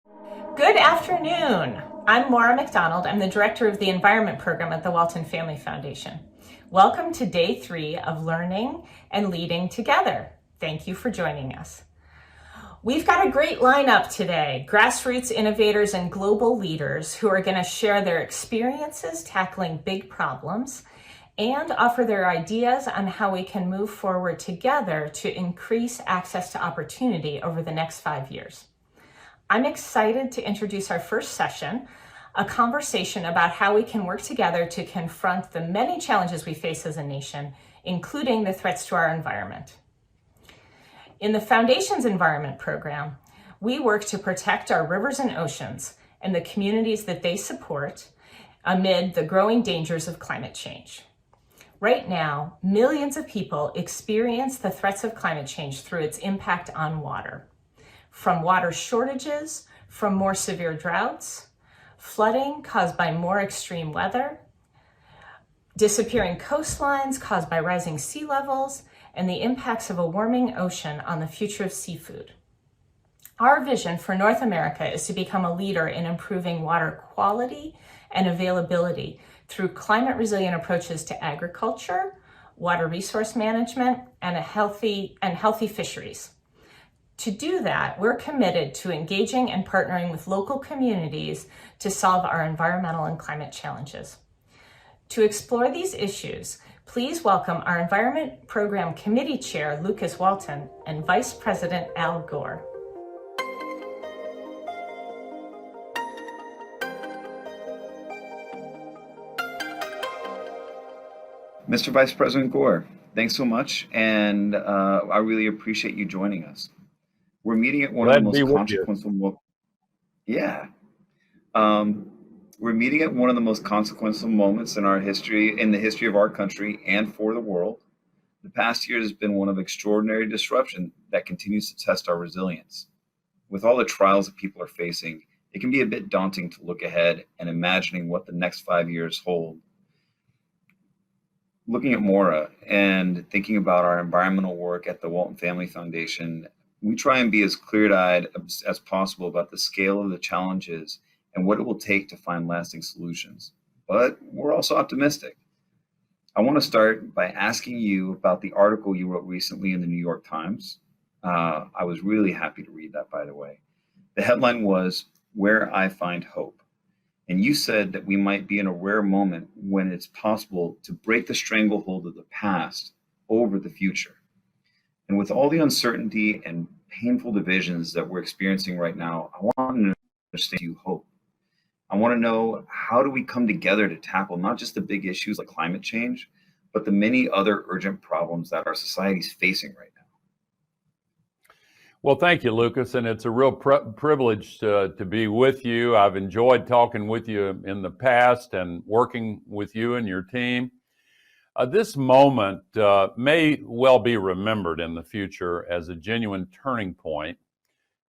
Good afternoon. I'm Maura McDonald. I'm the director of the Environment Program at the Walton Family Foundation. Welcome to day 3 of Learning and Leading Together. Thank you for joining us. We've got a great lineup today, grassroots innovators and global leaders who are going to share their experiences tackling big problems and offer their ideas on how we can move forward together to increase access to opportunity over the next 5 years. I'm excited to introduce our first session, a conversation about how we can work together to confront the many challenges we face as a nation, including the threats to our environment. In the Foundation's Environment Program, we work to protect our rivers and oceans and the communities that they support amid the growing dangers of climate change. Right now, millions of people experience the threats of climate change through its impact on water. From water shortages, from more severe droughts, flooding caused by more extreme weather, disappearing coastlines caused by rising sea levels, and the impacts of a warming ocean on the future of seafood. Our vision for North America is to become a leader in improving water quality and availability through climate-resilient approaches to agriculture, water resource management, and healthy fisheries. To do that, we're committed to engaging and partnering with local communities to solve our environmental and climate challenges. To explore these issues, please welcome our Environment Program Committee Chair, Lucas Walton, and Vice President Al Gore. Mr. Vice President Gore, thanks so much, and I really appreciate you joining us. We're meeting at one of the most consequential we're meeting at one of the most consequential moments in the history of our country and for the world. The past year has been one of extraordinary disruption that continues to test our resilience. With all the trials that people are facing, it can be a bit daunting to look ahead and imagining what the next 5 years hold. Looking at Maura and thinking about our environmental work at the Walton Family Foundation, we try and be as clear-eyed as possible about the scale of the challenges and what it will take to find lasting solutions. But we're also optimistic. I want to start by asking you about the article you wrote recently in the New York Times. I was really happy to read that, by the way. The headline was, "Where I Find Hope." And you said that we might be in a rare moment when it's possible to break the stranglehold of the past over the future. And with all the uncertainty and painful divisions that we're experiencing right now, I want to understand you hope. I want to know, how do we come together to tackle not just the big issues like climate change, but the many other urgent problems that our society is facing right now? Well, thank you, Lucas, and it's a real privilege to be with you. I've enjoyed talking with you in the past and working with you and your team. This moment may well be remembered in the future as a genuine turning point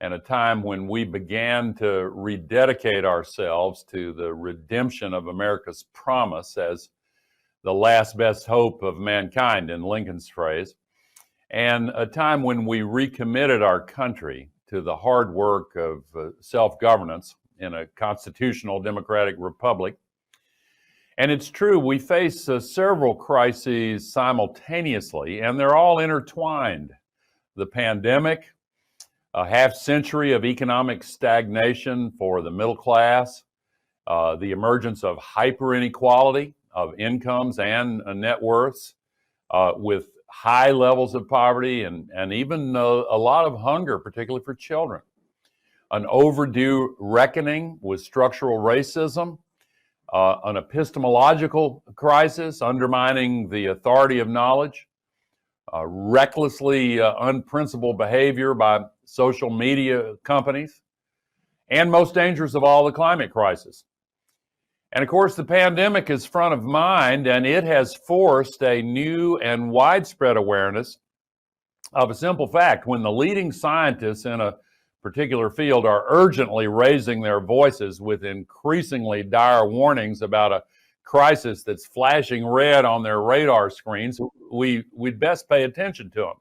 and a time when we began to rededicate ourselves to the redemption of America's promise as the last best hope of mankind, in Lincoln's phrase, and a time when we recommitted our country to the hard work of self-governance in a constitutional democratic republic. And it's true, we face several crises simultaneously, and they're all intertwined. The pandemic, a half century of economic stagnation for the middle class, the emergence of hyper inequality of incomes and net worths, with high levels of poverty and even a lot of hunger, particularly for children. An overdue reckoning with structural racism, an epistemological crisis undermining the authority of knowledge, recklessly unprincipled behavior by social media companies, and most dangerous of all, the climate crisis. And of course, the pandemic is front of mind, and it has forced a new and widespread awareness of a simple fact. When the leading scientists in a particular field are urgently raising their voices with increasingly dire warnings about a crisis that's flashing red on their radar screens, we'd best pay attention to them.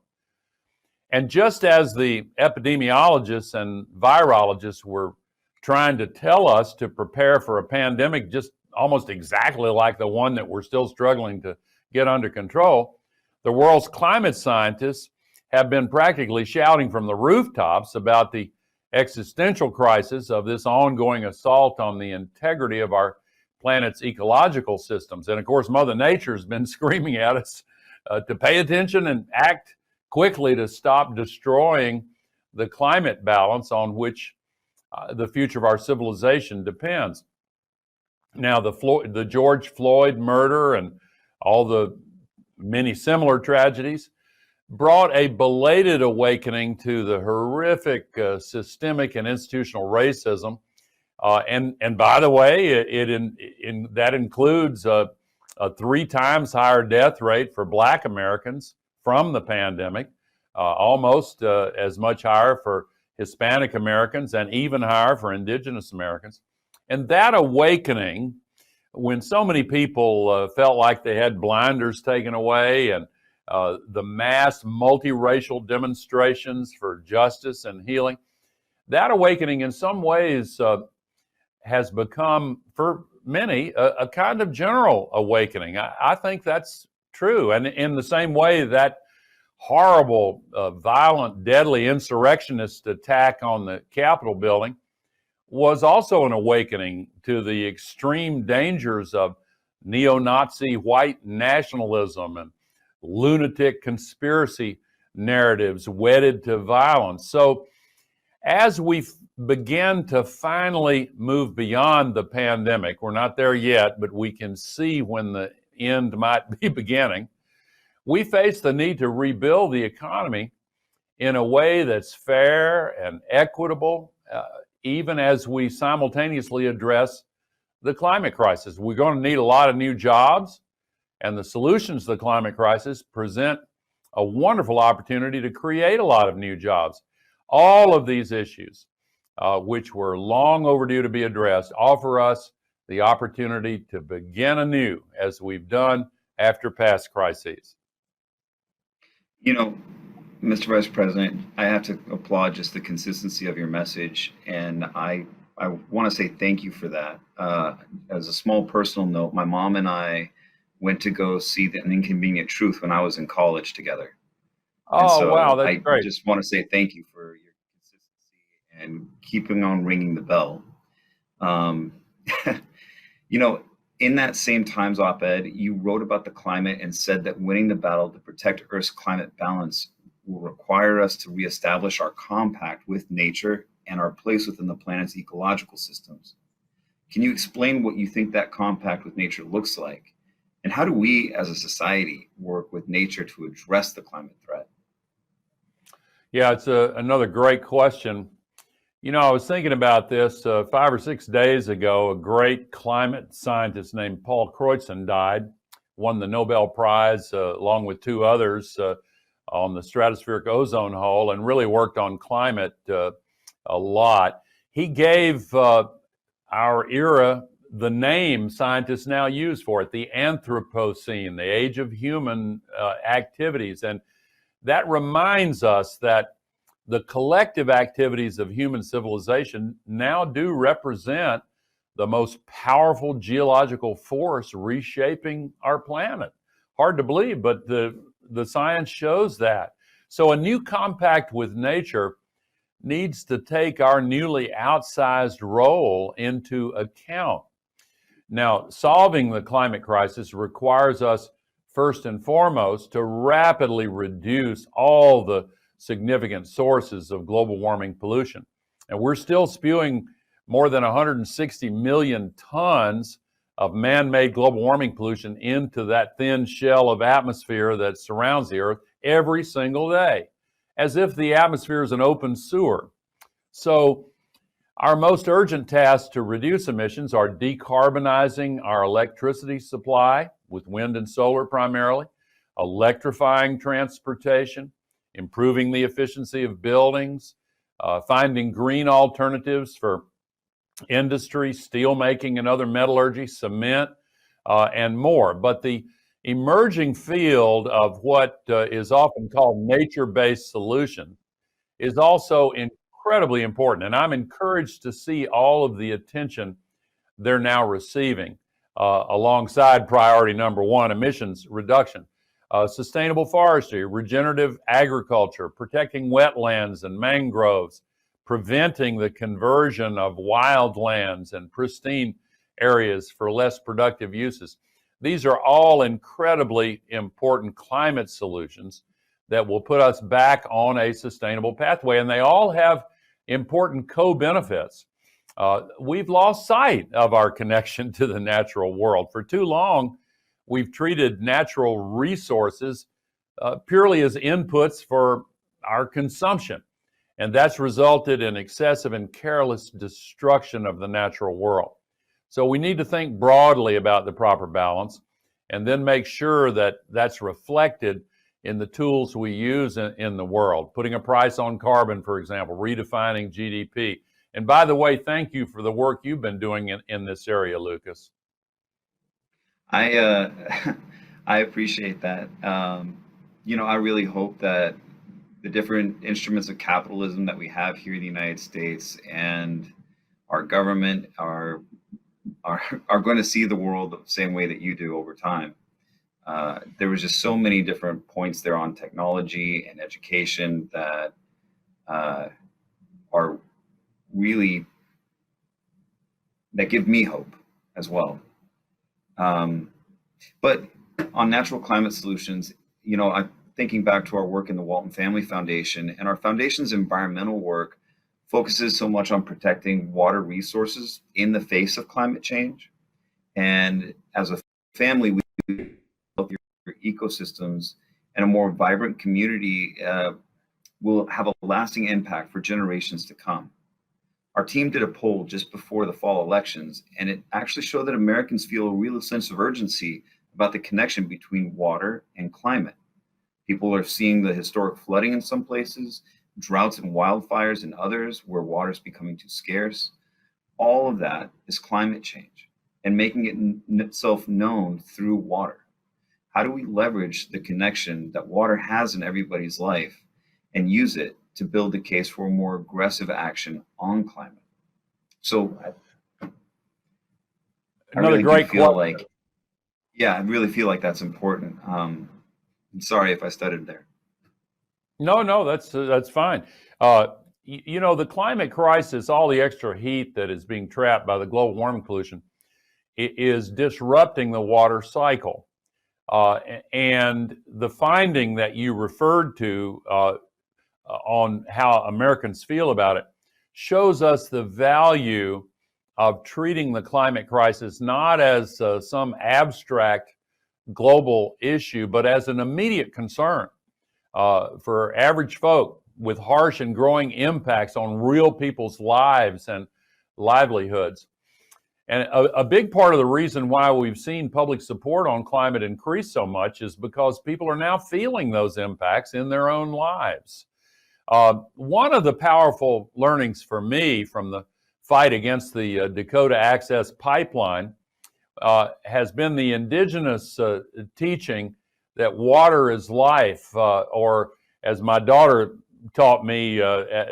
And just as the epidemiologists and virologists were trying to tell us to prepare for a pandemic just almost exactly like the one that we're still struggling to get under control. The world's climate scientists have been practically shouting from the rooftops about the existential crisis of this ongoing assault on the integrity of our planet's ecological systems. And of course, Mother Nature's been screaming at us to pay attention and act quickly to stop destroying the climate balance on which the future of our civilization depends. Now, the George Floyd murder and all the many similar tragedies brought a belated awakening to the horrific systemic and institutional racism. And by the way, that includes a 3 times higher death rate for Black Americans from the pandemic, almost as much higher for Hispanic Americans, and even higher for Indigenous Americans. And that awakening, when so many people felt like they had blinders taken away, and the mass multiracial demonstrations for justice and healing, that awakening in some ways has become, for many, a kind of general awakening. I think that's true. And in the same way, that horrible, violent, deadly insurrectionist attack on the Capitol building was also an awakening to the extreme dangers of neo-Nazi white nationalism and lunatic conspiracy narratives wedded to violence. So as we begin to finally move beyond the pandemic, we're not there yet, but we can see when the end might be beginning, we face the need to rebuild the economy in a way that's fair and equitable, even as we simultaneously address the climate crisis. We're going to need a lot of new jobs, and the solutions to the climate crisis present a wonderful opportunity to create a lot of new jobs. All of these issues, which were long overdue to be addressed, offer us the opportunity to begin anew, as we've done after past crises. You know, Mr. Vice President, I have to applaud just the consistency of your message, and I want to say thank you for that. As a small personal note, my mom and I went to go see An Inconvenient Truth when I was in college together. Oh, wow, that's great. I just want to say thank you for your consistency and keeping on ringing the bell. You know, in that same Times op-ed, you wrote about the climate and said that winning the battle to protect Earth's climate balance will require us to reestablish our compact with nature and our place within the planet's ecological systems. Can you explain what you think that compact with nature looks like? And how do we as a society work with nature to address the climate threat? Yeah, it's another great question. You know, I was thinking about this 5 or 6 days ago. A great climate scientist named Paul Crutzen died, won the Nobel Prize along with 2 others on the stratospheric ozone hole, and really worked on climate a lot. He gave our era the name scientists now use for it, the Anthropocene, the age of human activities. And that reminds us that the collective activities of human civilization now do represent the most powerful geological force reshaping our planet. Hard to believe, but the science shows that. So a new compact with nature needs to take our newly outsized role into account. Now, solving the climate crisis requires us, first and foremost, to rapidly reduce all the significant sources of global warming pollution. And we're still spewing more than 160 million tons of man-made global warming pollution into that thin shell of atmosphere that surrounds the Earth every single day, as if the atmosphere is an open sewer. So our most urgent tasks to reduce emissions are decarbonizing our electricity supply with wind and solar primarily, electrifying transportation, improving the efficiency of buildings, finding green alternatives for industry, steel making and other metallurgy, cement, and more. But the emerging field of what is often called nature-based solution is also incredibly important. And I'm encouraged to see all of the attention they're now receiving alongside priority number one, emissions reduction. Sustainable forestry, regenerative agriculture, protecting wetlands and mangroves, preventing the conversion of wildlands and pristine areas for less productive uses. These are all incredibly important climate solutions that will put us back on a sustainable pathway, and they all have important co-benefits. We've lost sight of our connection to the natural world. For too long, we've treated natural resources purely as inputs for our consumption, and that's resulted in excessive and careless destruction of the natural world. So we need to think broadly about the proper balance and then make sure that that's reflected in the tools we use in the world, putting a price on carbon, for example, redefining GDP. And by the way, thank you for the work you've been doing in this area, Lucas. I I appreciate that. I really hope that the different instruments of capitalism that we have here in the United States and our government are going to see the world the same way that you do over time. There was just so many different points there on technology and education that are really that give me hope as well. But on natural climate solutions, I'm thinking back to our work in the Walton Family Foundation, and our foundation's environmental work focuses so much on protecting water resources in the face of climate change. And as a family, we build your ecosystems, and a more vibrant community will have a lasting impact for generations to come. Our team did a poll just before the fall elections, and it actually showed that Americans feel a real sense of urgency about the connection between water and climate. People are seeing the historic flooding in some places, droughts and wildfires in others where water is becoming too scarce. All of that is climate change and making it itself known through water. How do we leverage the connection that water has in everybody's life and use it to build the case for more aggressive action on climate? So I really do feel like, I really feel like that's important. I'm sorry if I stuttered there. No, that's fine. The climate crisis, all the extra heat that is being trapped by the global warming pollution, is disrupting the water cycle. And the finding that you referred to on how Americans feel about it shows us the value of treating the climate crisis not as some abstract global issue, but as an immediate concern for average folk with harsh and growing impacts on real people's lives and livelihoods. And a big part of the reason why we've seen public support on climate increase so much is because people are now feeling those impacts in their own lives. One of the powerful learnings for me from the fight against the Dakota Access Pipeline has been the indigenous teaching that water is life, or as my daughter taught me,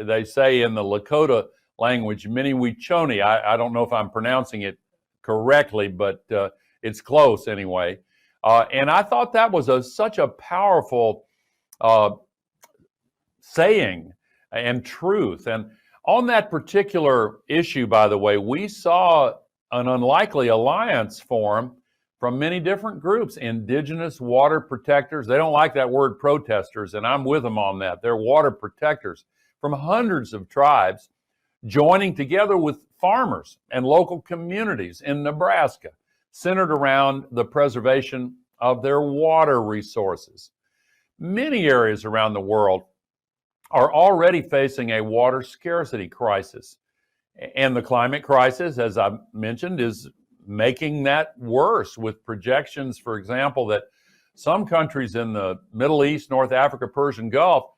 they say in the Lakota language, Miniwichoni. I don't know if I'm pronouncing it correctly, but it's close anyway. And I thought that was such a powerful saying and truth. And on that particular issue, by the way, we saw an unlikely alliance form from many different groups. Indigenous water protectors, they don't like that word protesters, and I'm with them on that. They're water protectors from hundreds of tribes joining together with farmers and local communities in Nebraska, centered around the preservation of their water resources. Many areas around the world are already facing a water scarcity crisis. And the climate crisis, as I mentioned, is making that worse, with projections, for example, that some countries in the Middle East, North Africa, Persian Gulf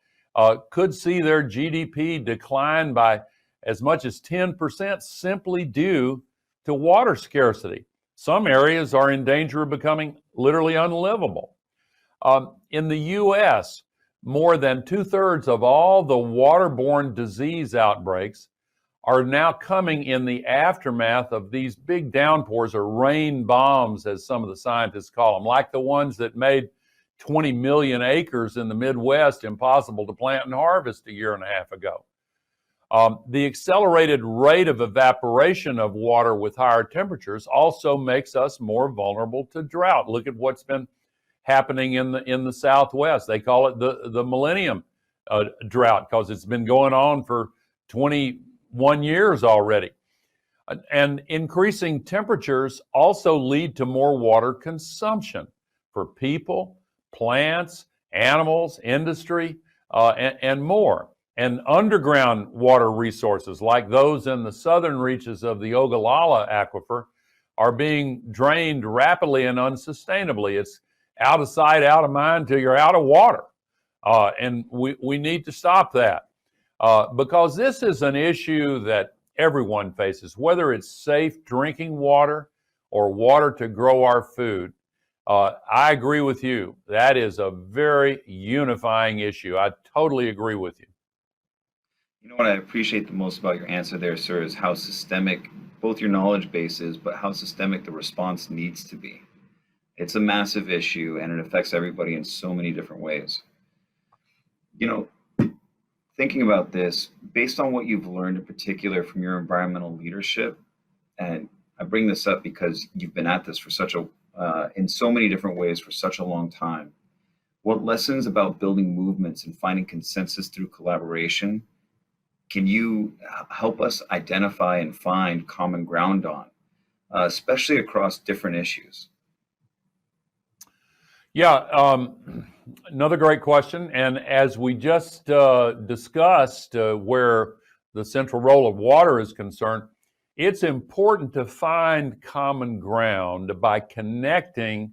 could see their GDP decline by as much as 10% simply due to water scarcity. Some areas are in danger of becoming literally unlivable. In the U.S., more than 2/3 of all the waterborne disease outbreaks are now coming in the aftermath of these big downpours, or rain bombs, as some of the scientists call them, like the ones that made 20 million acres in the Midwest impossible to plant and harvest a year and a half ago. The accelerated rate of evaporation of water with higher temperatures also makes us more vulnerable to drought. Look at what's been happening in the Southwest. They call it the millennium drought, because it's been going on for 21 years already. And increasing temperatures also lead to more water consumption for people, plants, animals, industry, and more. And underground water resources, like those in the southern reaches of the Ogallala Aquifer, are being drained rapidly and unsustainably. It's out of sight, out of mind till you're out of water. And we need to stop that, because this is an issue that everyone faces, whether it's safe drinking water or water to grow our food. I agree with you. That is a very unifying issue. I totally agree with you. You know what I appreciate the most about your answer there, sir, is how systemic both your knowledge base is, but how systemic the response needs to be. It's a massive issue and it affects everybody in so many different ways. You know, thinking about this, based on what you've learned in particular from your environmental leadership, and I bring this up because you've been at this for in so many different ways for such a long time. What lessons about building movements and finding consensus through collaboration can you help us identify and find common ground on, especially across different issues? Yeah, another great question. And as we just discussed, where the central role of water is concerned, it's important to find common ground by connecting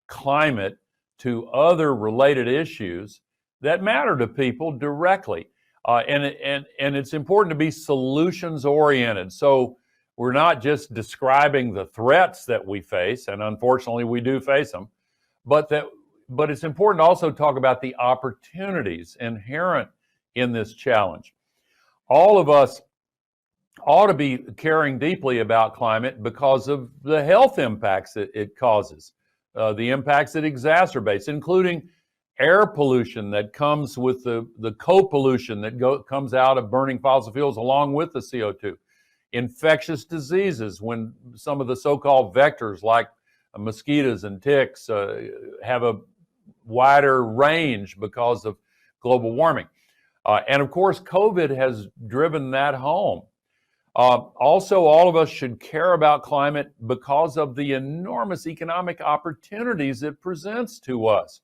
climate to other related issues that matter to people directly. And it's important to be solutions oriented. So we're not just describing the threats that we face, and unfortunately we do face them, but it's important to also talk about the opportunities inherent in this challenge. All of us ought to be caring deeply about climate because of the health impacts that it causes, the impacts it exacerbates, including air pollution that comes with the co-pollution that comes out of burning fossil fuels along with the CO2, infectious diseases when some of the so-called vectors like mosquitoes and ticks have a wider range because of global warming. And of course, COVID has driven that home. Also, all of us should care about climate because of the enormous economic opportunities it presents to us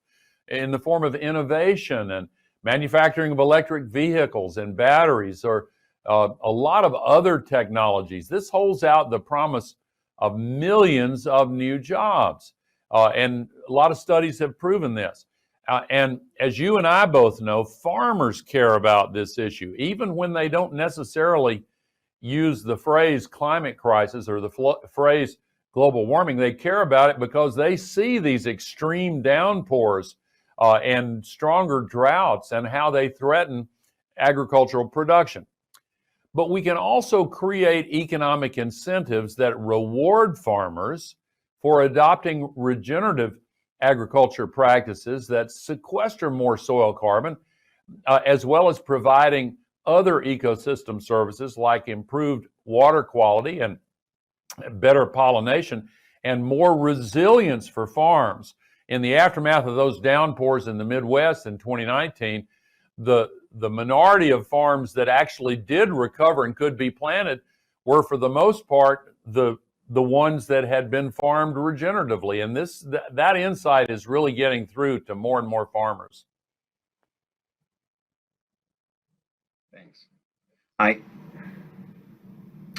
in the form of innovation and manufacturing of electric vehicles and batteries, or a lot of other technologies. This holds out the promise of millions of new jobs. And a lot of studies have proven this. And as you and I both know, farmers care about this issue, even when they don't necessarily use the phrase climate crisis or the phrase global warming. They care about it because they see these extreme downpours and stronger droughts and how they threaten agricultural production. But we can also create economic incentives that reward farmers for adopting regenerative agriculture practices that sequester more soil carbon, as well as providing other ecosystem services like improved water quality and better pollination and more resilience for farms. In the aftermath of those downpours in the Midwest in 2019, the minority of farms that actually did recover and could be planted were, for the most part, the ones that had been farmed regeneratively. And that insight is really getting through to more and more farmers. Thanks.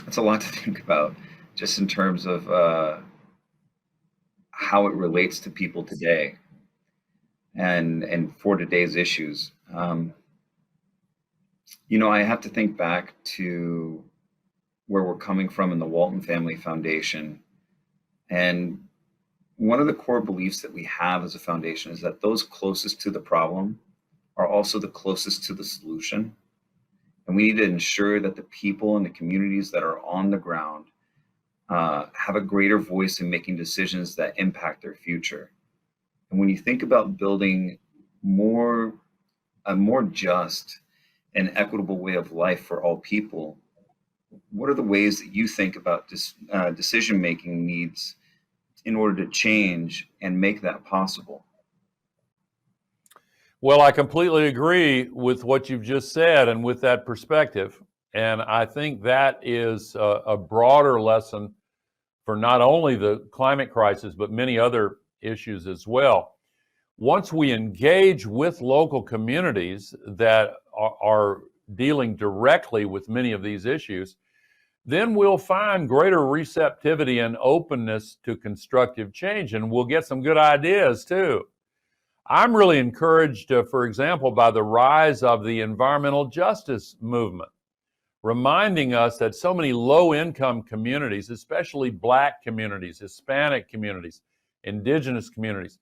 That's a lot to think about, just in terms of how it relates to people today and for today's issues. I have to think back to where we're coming from in the Walton Family Foundation. And one of the core beliefs that we have as a foundation is that those closest to the problem are also the closest to the solution. And we need to ensure that the people and the communities that are on the ground have a greater voice in making decisions that impact their future. And when you think about building a more just and equitable way of life for all people, what are the ways that you think about decision making needs in order to change and make that possible? Well, I completely agree with what you've just said and with that perspective. And I think that is a broader lesson for not only the climate crisis, but many other issues as well. Once we engage with local communities that are dealing directly with many of these issues, then we'll find greater receptivity and openness to constructive change, and we'll get some good ideas too. I'm really encouraged, for example, by the rise of the environmental justice movement, reminding us that so many low-income communities, especially Black communities, Hispanic communities, indigenous communities,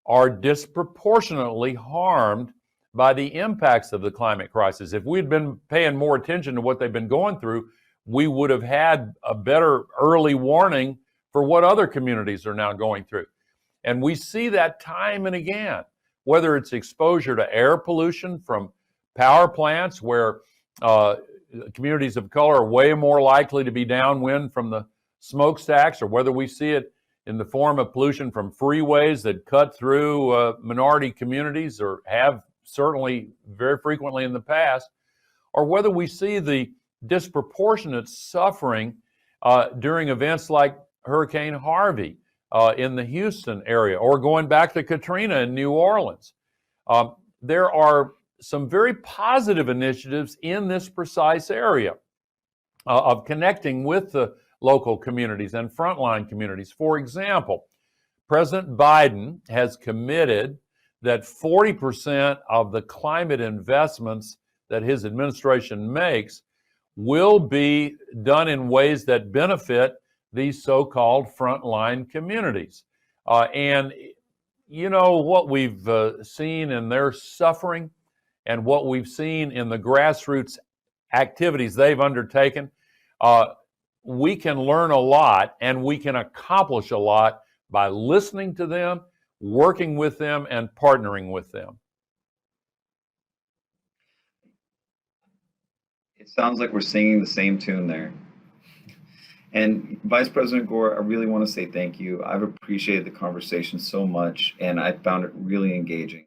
are disproportionately harmed by the impacts of the climate crisis. If we'd been paying more attention to what they've been going through, we would have had a better early warning for what other communities are now going through. And we see that time and again, whether it's exposure to air pollution from power plants where communities of color are way more likely to be downwind from the smokestacks, or whether we see it in the form of pollution from freeways that cut through minority communities, or have certainly very frequently in the past, or whether we see the disproportionate suffering during events like Hurricane Harvey in the Houston area, or going back to Katrina in New Orleans. There are some very positive initiatives in this precise area of connecting with the local communities and frontline communities. For example, President Biden has committed that 40% of the climate investments that his administration makes will be done in ways that benefit these so-called frontline communities. And you know what we've seen in their suffering and what we've seen in the grassroots activities they've undertaken, we can learn a lot and we can accomplish a lot by listening to them, working with them, and partnering with them. It sounds like we're singing the same tune there. And Vice President Gore, I really want to say thank you. I've appreciated the conversation so much, and I found it really engaging.